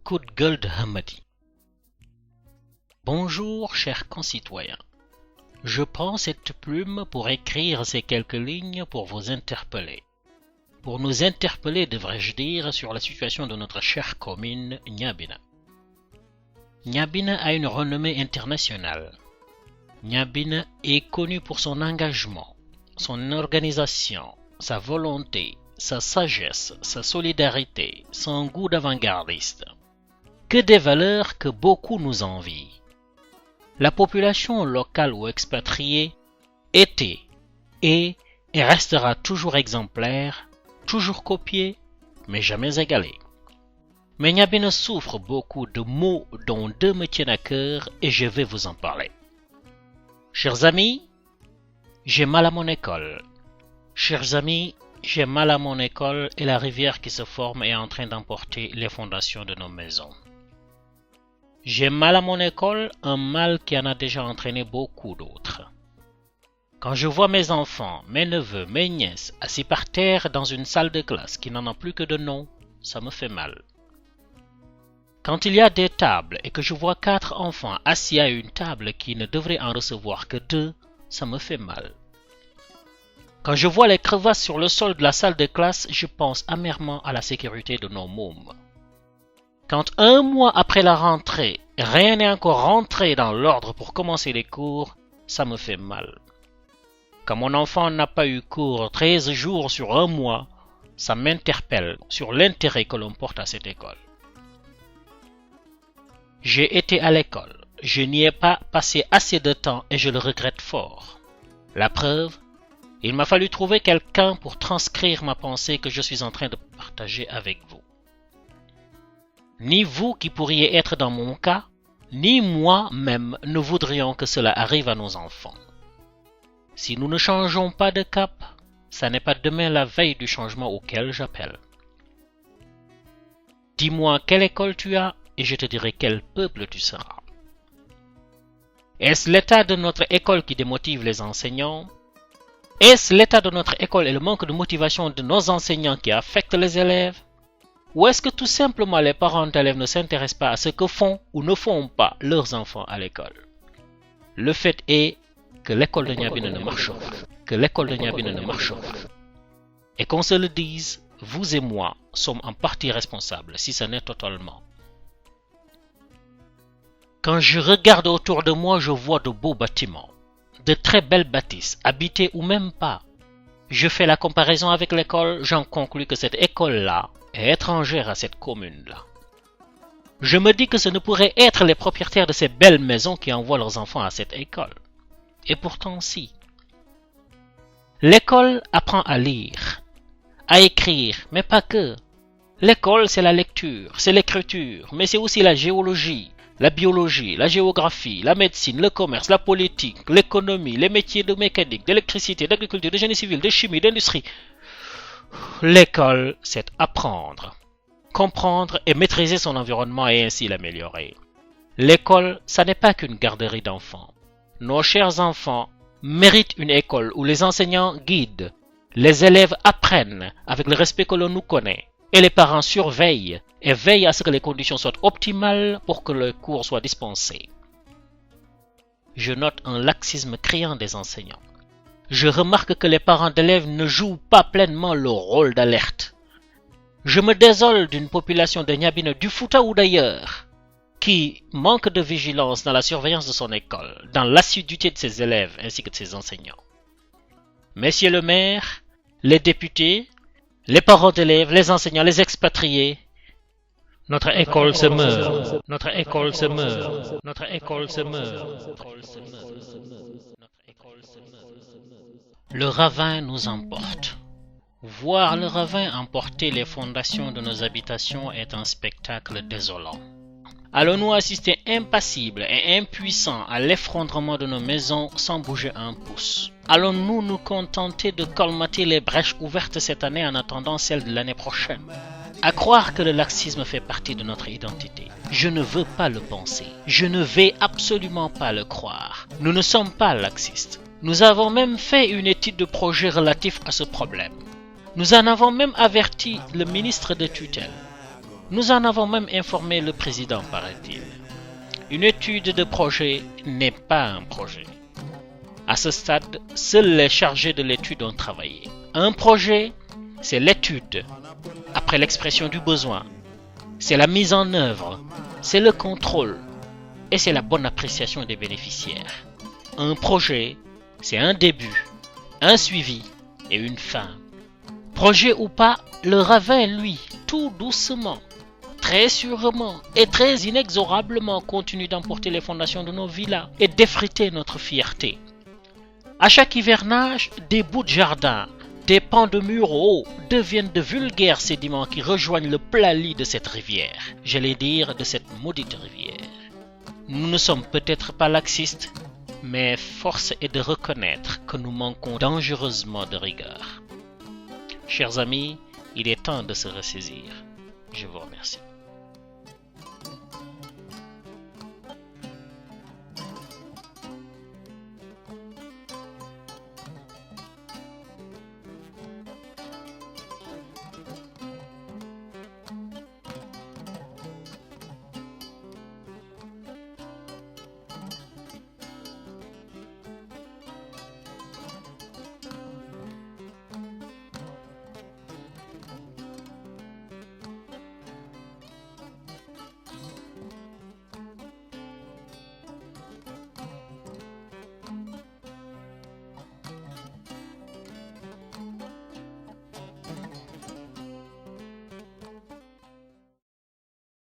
coup de gueule de Hamadi. Bonjour, chers concitoyens. Je prends cette plume pour écrire ces quelques lignes pour vous interpeller. Pour nous interpeller, devrais-je dire, sur la situation de notre chère commune Niabina. Niabina a une renommée internationale. Niabina est connu pour son engagement, son organisation, sa volonté, sa sagesse, sa solidarité, son goût d'avant-gardiste. Que des valeurs que beaucoup nous envient. La population locale ou expatriée était, est et restera toujours exemplaire, toujours copiée, mais jamais égalée. Mais Niabina souffre beaucoup de maux dont deux me tiennent à cœur et je vais vous en parler. Chers amis, j'ai mal à mon école. Chers amis, j'ai mal à mon école et la rivière qui se forme est en train d'emporter les fondations de nos maisons. J'ai mal à mon école, un mal qui en a déjà entraîné beaucoup d'autres. Quand je vois mes enfants, mes neveux, mes nièces assis par terre dans une salle de classe qui n'en a plus que de nom, ça me fait mal. Quand il y a des tables et que je vois 4 enfants assis à une table qui ne devrait en recevoir que 2, ça me fait mal. Quand je vois les crevasses sur le sol de la salle de classe, je pense amèrement à la sécurité de nos mômes. Quand 1 mois après la rentrée, rien n'est encore rentré dans l'ordre pour commencer les cours, ça me fait mal. Quand mon enfant n'a pas eu cours 13 jours sur 1 mois, ça m'interpelle sur l'intérêt que l'on porte à cette école. J'ai été à l'école, je n'y ai pas passé assez de temps et je le regrette fort. La preuve, il m'a fallu trouver quelqu'un pour transcrire ma pensée que je suis en train de partager avec vous. Ni vous qui pourriez être dans mon cas, ni moi-même ne voudrions que cela arrive à nos enfants. Si nous ne changeons pas de cap, ça n'est pas demain la veille du changement auquel j'appelle. Dis-moi quelle école tu as et je te dirai quel peuple tu seras. Est-ce l'état de notre école qui démotive les enseignants? Est-ce l'état de notre école et le manque de motivation de nos enseignants qui affectent les élèves? Ou est-ce que tout simplement les parents d'élèves ne s'intéressent pas à ce que font ou ne font pas leurs enfants à l'école? Le fait est que l'école de Niabina ne marche pas. Que l'école de Niabina ne marche pas. Et qu'on se le dise, vous et moi sommes en partie responsables, si ce n'est totalement. Quand je regarde autour de moi, je vois de beaux bâtiments, de très belles bâtisses, habitées ou même pas. Je fais la comparaison avec l'école, j'en conclus que cette école-là est étrangère à cette commune-là. Je me dis que ce ne pourrait être les propriétaires de ces belles maisons qui envoient leurs enfants à cette école. Et pourtant si. L'école apprend à lire, à écrire, mais pas que. L'école, c'est la lecture, c'est l'écriture, mais c'est aussi la géologie, la biologie, la géographie, la médecine, le commerce, la politique, l'économie, les métiers de mécanique, d'électricité, d'agriculture, de génie civil, de chimie, d'industrie. L'école, c'est apprendre, comprendre et maîtriser son environnement et ainsi l'améliorer. L'école, ça n'est pas qu'une garderie d'enfants. Nos chers enfants méritent une école où les enseignants guident, les élèves apprennent avec le respect que l'on nous connaît, et les parents surveillent et veillent à ce que les conditions soient optimales pour que le cours soit dispensé. Je note un laxisme criant des enseignants. Je remarque que les parents d'élèves ne jouent pas pleinement leur rôle d'alerte. Je me désole d'une population de Niabina, du Fouta ou d'ailleurs, qui manque de vigilance dans la surveillance de son école, dans l'assiduité de ses élèves ainsi que de ses enseignants. Messieurs le maire, les députés, les parents d'élèves, les enseignants, les expatriés, notre école se meurt, notre école se meurt, notre école se meurt. Le ravin nous emporte. Voir le ravin emporter les fondations de nos habitations est un spectacle désolant. Allons-nous assister impassibles et impuissants à l'effondrement de nos maisons sans bouger un pouce? Allons-nous nous contenter de colmater les brèches ouvertes cette année en attendant celles de l'année prochaine? À croire que le laxisme fait partie de notre identité. Je ne veux pas le penser. Je ne vais absolument pas le croire. Nous ne sommes pas laxistes. Nous avons même fait une étude de projet relatif à ce problème. Nous en avons même averti le ministre de tutelle. Nous en avons même informé le président, paraît-il. Une étude de projet n'est pas un projet. À ce stade, seuls les chargés de l'étude ont travaillé. Un projet, c'est l'étude, après l'expression du besoin. C'est la mise en œuvre, c'est le contrôle et c'est la bonne appréciation des bénéficiaires. Un projet, c'est un début, un suivi et une fin. Projet ou pas, le ravin, lui, tout doucement, très sûrement et très inexorablement continue d'emporter les fondations de nos villas et d'effriter notre fierté. À chaque hivernage, des bouts de jardin, des pans de murs hauts deviennent de vulgaires sédiments qui rejoignent le plat lit de cette rivière, j'allais dire de cette maudite rivière. Nous ne sommes peut-être pas laxistes, mais force est de reconnaître que nous manquons dangereusement de rigueur. Chers amis, il est temps de se ressaisir. Je vous remercie.